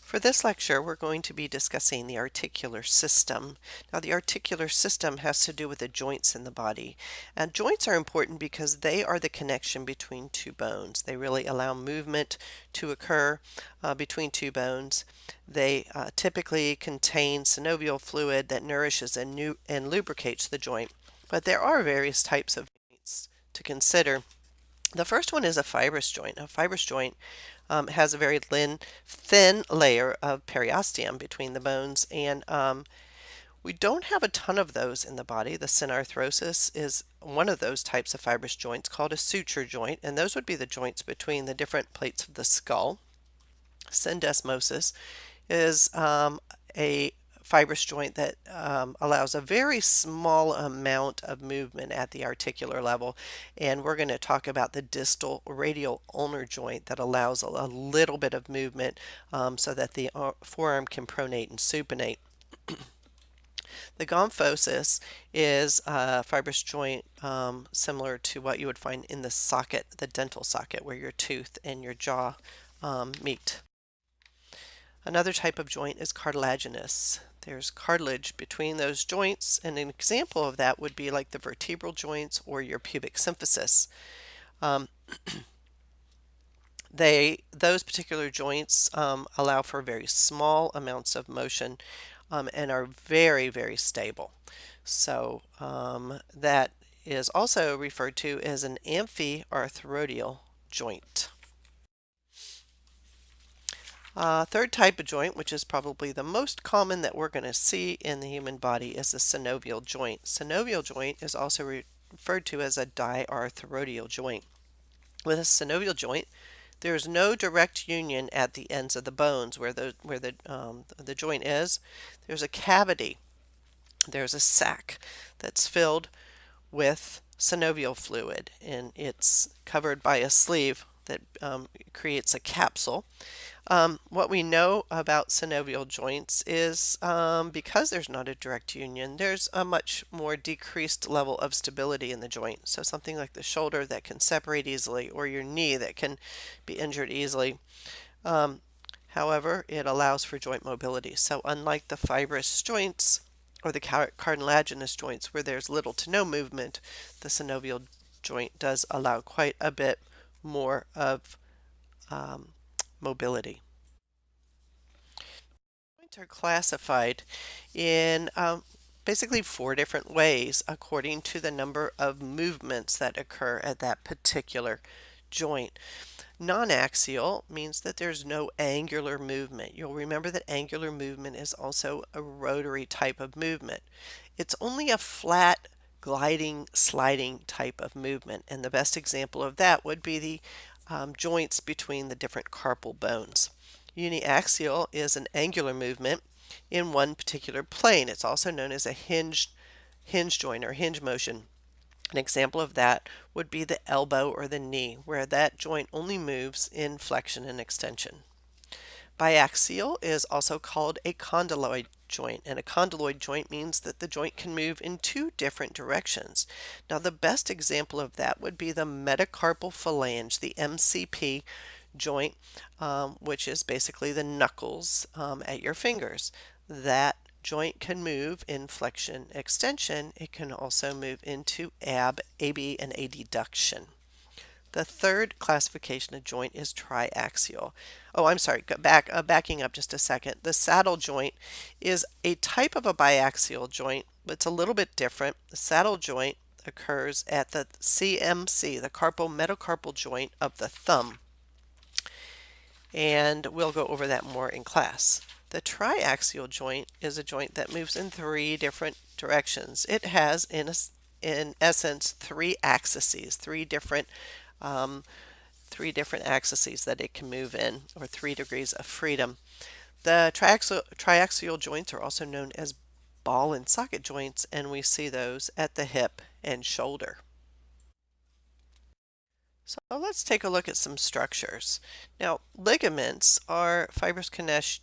For this lecture, we're going to be discussing the articular system. Now, the articular system has to do with the joints in the body. And joints are important because they are the connection between two bones. They really allow movement to occur between two bones. They typically contain synovial fluid that nourishes and lubricates the joint. But there are various types of joints to consider. The first one is a fibrous joint. A fibrous joint has a very thin layer of periosteum between the bones, and we don't have a ton of those in the body. The synarthrosis is one of those types of fibrous joints called a suture joint, and those would be the joints between the different plates of the skull. Syndesmosis is a fibrous joint that allows a very small amount of movement at the articular level, and we're going to talk about the distal radial ulnar joint that allows a little bit of movement so that the forearm can pronate and supinate. The gomphosis is a fibrous joint similar to what you would find in the socket, the dental socket, where your tooth and your jaw meet. Another type of joint is cartilaginous. There's cartilage between those joints, and an example of that would be like the vertebral joints or your pubic symphysis. Those particular joints allow for very small amounts of motion and are very, very stable. So that is also referred to as an amphiarthrodial joint. Third type of joint, which is probably the most common that we're going to see in the human body, is the synovial joint. Synovial joint is also referred to as a diarthrodial joint. With a synovial joint, there is no direct union at the ends of the bones where the joint is. There's a cavity. There's a sac that's filled with synovial fluid, and it's covered by a sleeve that creates a capsule. What we know about synovial joints is because there's not a direct union, there's a much more decreased level of stability in the joint. So something like the shoulder that can separate easily, or your knee that can be injured easily. However, it allows for joint mobility. So unlike the fibrous joints or the cartilaginous joints where there's little to no movement, the synovial joint does allow quite a bit more of mobility. Joints are classified in basically 4 different ways according to the number of movements that occur at that particular joint. Non-axial means that there's no angular movement. You'll remember that angular movement is also a rotary type of movement. It's only a flat gliding, sliding type of movement, and the best example of that would be the joints between the different carpal bones. Uniaxial is an angular movement in one particular plane. It's also known as a hinge joint or hinge motion. An example of that would be the elbow or the knee, where that joint only moves in flexion and extension. Biaxial is also called a condyloid joint, and a condyloid joint means that the joint can move in 2 different directions. Now, the best example of that would be the metacarpal phalange, the MCP joint, which is basically the knuckles at your fingers. That joint can move in flexion extension. It can also move into AB and adduction. The third classification of joint is triaxial. Oh, I'm sorry, backing up just a second. The saddle joint is a type of a biaxial joint, but it's a little bit different. The saddle joint occurs at the CMC, the metacarpal joint of the thumb. And we'll go over that more in class. The triaxial joint is a joint that moves in 3 different directions. It has, in essence, 3 axes, 3 different axes that it can move in, or 3 degrees of freedom. The triaxial joints are also known as ball and socket joints, and we see those at the hip and shoulder. So let's take a look at some structures. Now, ligaments are fibrous connective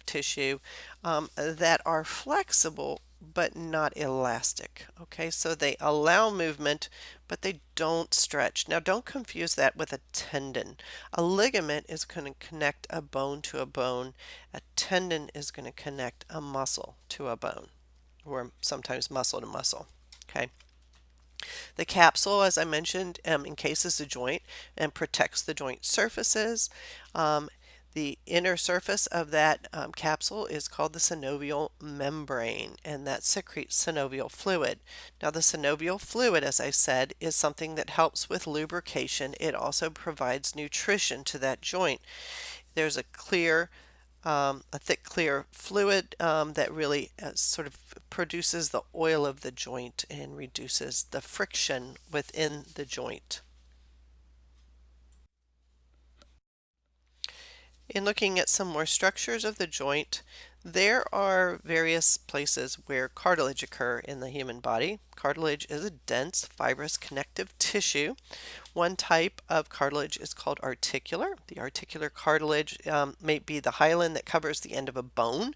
tissue that are flexible but not elastic. Okay, so they allow movement, but they don't stretch. Now, don't confuse that with a tendon. A ligament is going to connect a bone to a bone. A tendon is going to connect a muscle to a bone, or sometimes muscle to muscle. Okay. The capsule, as I mentioned, encases the joint and protects the joint surfaces. Um, the inner surface of that capsule is called the synovial membrane, and that secretes synovial fluid. Now, the synovial fluid, as I said, is something that helps with lubrication. It also provides nutrition to that joint. There's a thick, clear fluid that really sort of produces the oil of the joint and reduces the friction within the joint. In looking at some more structures of the joint, there are various places where cartilage occur in the human body. Cartilage is a dense, fibrous connective tissue. One type of cartilage is called articular. The articular cartilage may be the hyaline that covers the end of a bone.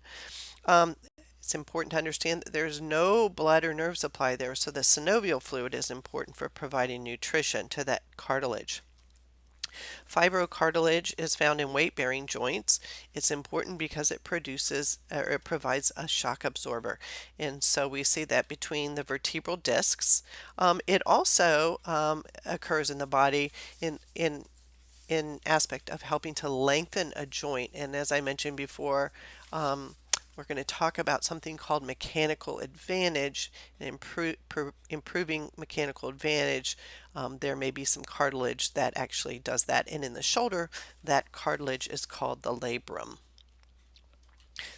Um, it's important to understand that there's no blood or nerve supply there, so the synovial fluid is important for providing nutrition to that cartilage. Fibrocartilage is found in weight-bearing joints. It's important because it produces or it provides a shock absorber, and so we see that between the vertebral discs. It also occurs in the body in aspect of helping to lengthen a joint. And as I mentioned before, we're going to talk about something called mechanical advantage and improving mechanical advantage. There may be some cartilage that actually does that, and in the shoulder, that cartilage is called the labrum.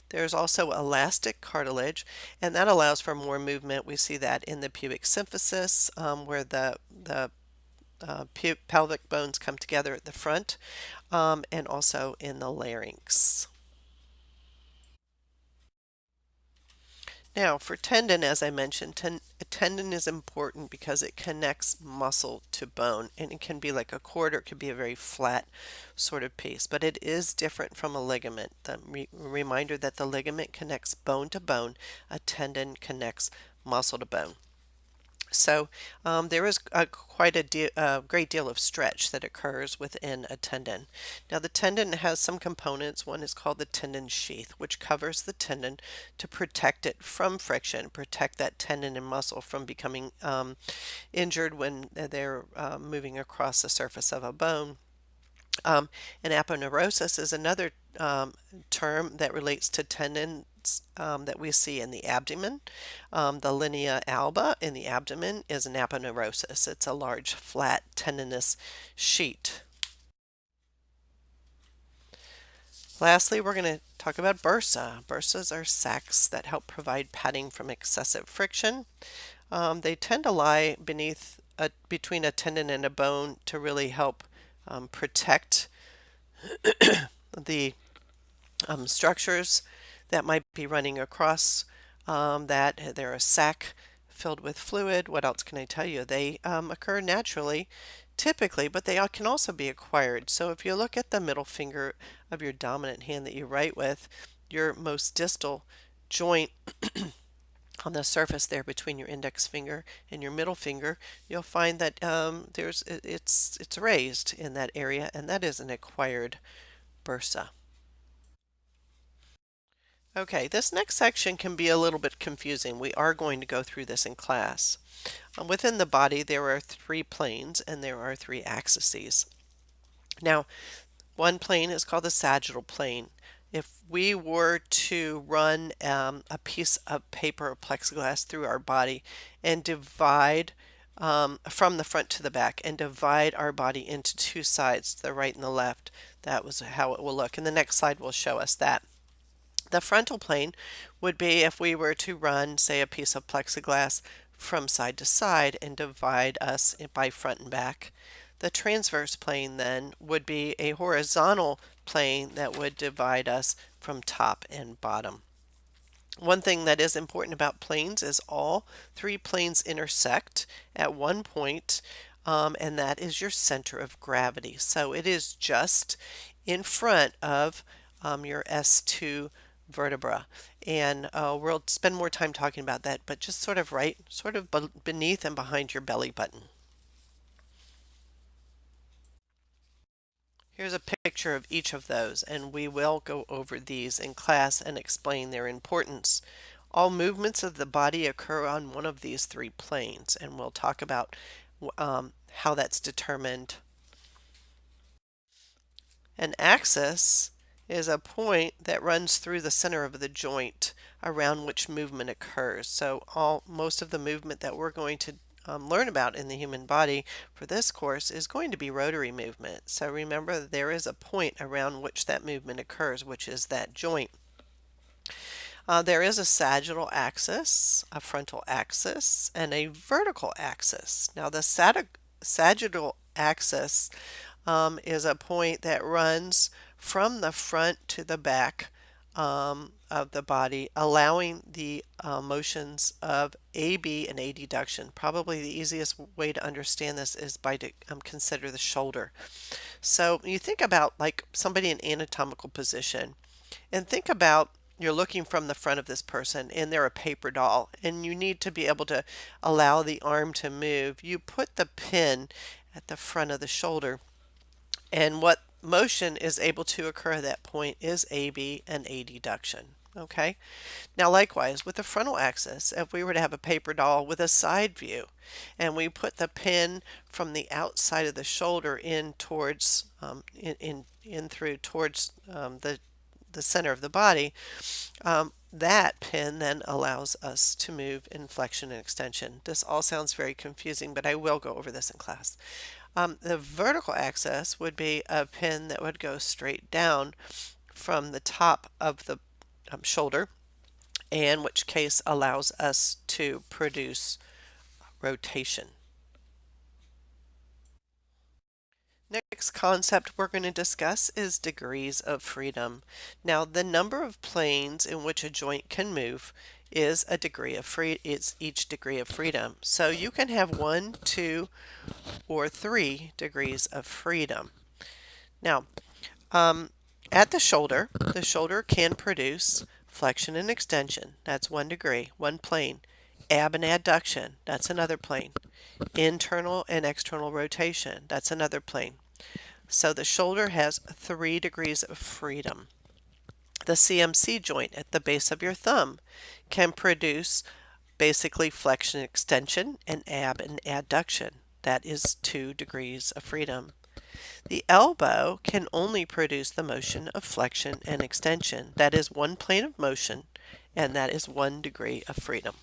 There's also elastic cartilage, and that allows for more movement. We see that in the pubic symphysis, where the pelvic bones come together at the front, and also in the larynx. Now, for tendon, as I mentioned, a tendon is important because it connects muscle to bone, and it can be like a cord or it could be a very flat sort of piece, but it is different from a ligament. The reminder that the ligament connects bone to bone, a tendon connects muscle to bone. So there is quite a great deal of stretch that occurs within a tendon. Now the tendon has some components. One is called the tendon sheath, which covers the tendon to protect it from friction, protect that tendon and muscle from becoming injured when they're moving across the surface of a bone. And aponeurosis is another term that relates to tendons that we see in the abdomen. The linea alba in the abdomen is an aponeurosis. It's a large, flat, tendinous sheet. Lastly, we're going to talk about bursa. Bursas are sacs that help provide padding from excessive friction. They tend to lie between a tendon and a bone to really help protect the structures that might be running across that. They're a sac filled with fluid. What else can I tell you? They occur naturally, typically, but they can also be acquired. So if you look at the middle finger of your dominant hand that you write with, your most distal joint on the surface there between your index finger and your middle finger, you'll find that it's raised in that area, and that is an acquired bursa. Okay, this next section can be a little bit confusing. We are going to go through this in class. Within the body, there are three planes and there are three axes. Now, one plane is called the sagittal plane. If we were to run a piece of paper or plexiglass through our body and divide from the front to the back and divide our body into two sides, the right and the left, that was how it will look. And the next slide will show us that. The frontal plane would be if we were to run, say, a piece of plexiglass from side to side and divide us by front and back. The transverse plane then would be a horizontal plane that would divide us from top and bottom. One thing that is important about planes is all three planes intersect at one point, and that is your center of gravity. So it is just in front of your S2 vertebra. And we'll spend more time talking about that, but just sort of right, sort of beneath and behind your belly button. Here's a picture of each of those, and we will go over these in class and explain their importance. All movements of the body occur on one of these three planes, and we'll talk about how that's determined. An axis is a point that runs through the center of the joint around which movement occurs. So most of the movement that we're going to learn about in the human body for this course is going to be rotary movement. So remember, there is a point around which that movement occurs, which is that joint. There is a sagittal axis, a frontal axis, and a vertical axis. Now the sagittal axis is a point that runs from the front to the back of the body, allowing the motions of AB and adduction. Probably the easiest way to understand this is by consider the shoulder. So you think about like somebody in anatomical position, and think about you're looking from the front of this person and they're a paper doll, and you need to be able to allow the arm to move. You put the pin at the front of the shoulder, and what motion is able to occur at that point is AB and adduction. Okay. Now likewise with the frontal axis, if we were to have a paper doll with a side view and we put the pin from the outside of the shoulder in towards in through towards the center of the body, that pin then allows us to move in flexion and extension. This all sounds very confusing, but I will go over this in class. The vertical axis would be a pin that would go straight down from the top of the shoulder, in which case allows us to produce rotation. Next concept we're going to discuss is degrees of freedom. Now, the number of planes in which a joint can move is a degree of it's each degree of freedom. So you can have 1, 2, or 3 degrees of freedom. Now, at the shoulder can produce flexion and extension. That's 1 degree, one plane. Ab and adduction, that's another plane. Internal and external rotation, that's another plane. So the shoulder has 3 degrees of freedom. The CMC joint at the base of your thumb can produce basically flexion and extension and ab and adduction. That is 2 degrees of freedom. The elbow can only produce the motion of flexion and extension. That is 1 plane of motion, and that is 1 degree of freedom.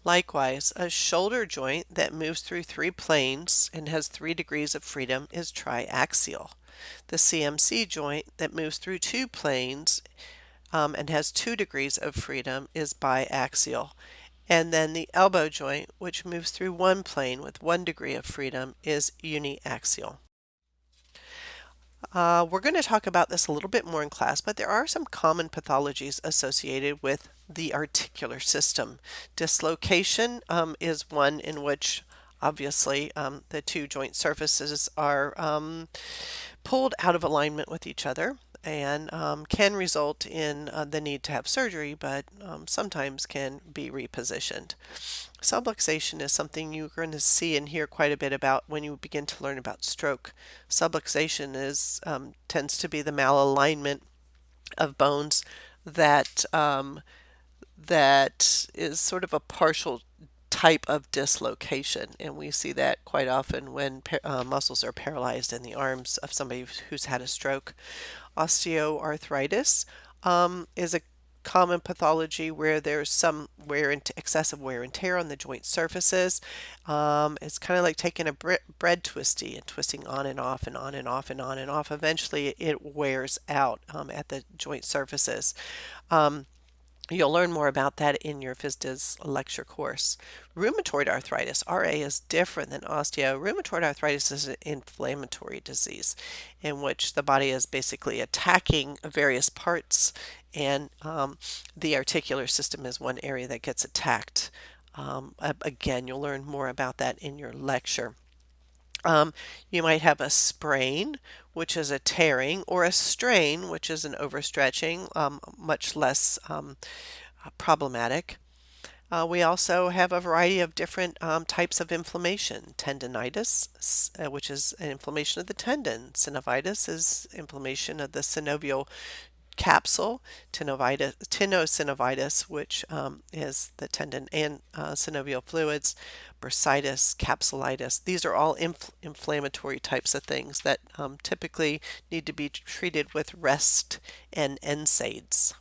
Likewise, a shoulder joint that moves through 3 planes and has 3 degrees of freedom is triaxial. The CMC joint that moves through 2 planes and has 2 degrees of freedom is biaxial. And then the elbow joint, which moves through 1 plane with 1 degree of freedom, is uniaxial. We're going to talk about this a little bit more in class, but there are some common pathologies associated with the articular system. Dislocation is one in which obviously the 2 joint surfaces are pulled out of alignment with each other, and can result in the need to have surgery, but sometimes can be repositioned. Subluxation is something you're going to see and hear quite a bit about when you begin to learn about stroke. Subluxation tends to be the malalignment of bones that that is sort of a partial type of dislocation, and we see that quite often when muscles are paralyzed in the arms of somebody who's had a stroke. Osteoarthritis is a common pathology where there's some excessive wear and tear on the joint surfaces. It's kind of like taking a bread twisty and twisting on and off and on and off and on and off. Eventually it wears out at the joint surfaces. You'll learn more about that in your PhysDis lecture course. Rheumatoid arthritis, RA, is different than osteo. Rheumatoid arthritis is an inflammatory disease in which the body is basically attacking various parts, and the articular system is one area that gets attacked. Again, you'll learn more about that in your lecture. Um, you might have a sprain, which is a tearing, or a strain, which is an overstretching, much less problematic. We also have a variety of different types of inflammation. Tendinitis, which is an inflammation of the tendon. Synovitis is inflammation of the synovial capsule. Tenosynovitis, which is the tendon and synovial fluids. Bursitis, capsulitis. These are all inflammatory types of things that typically need to be treated with rest and NSAIDs.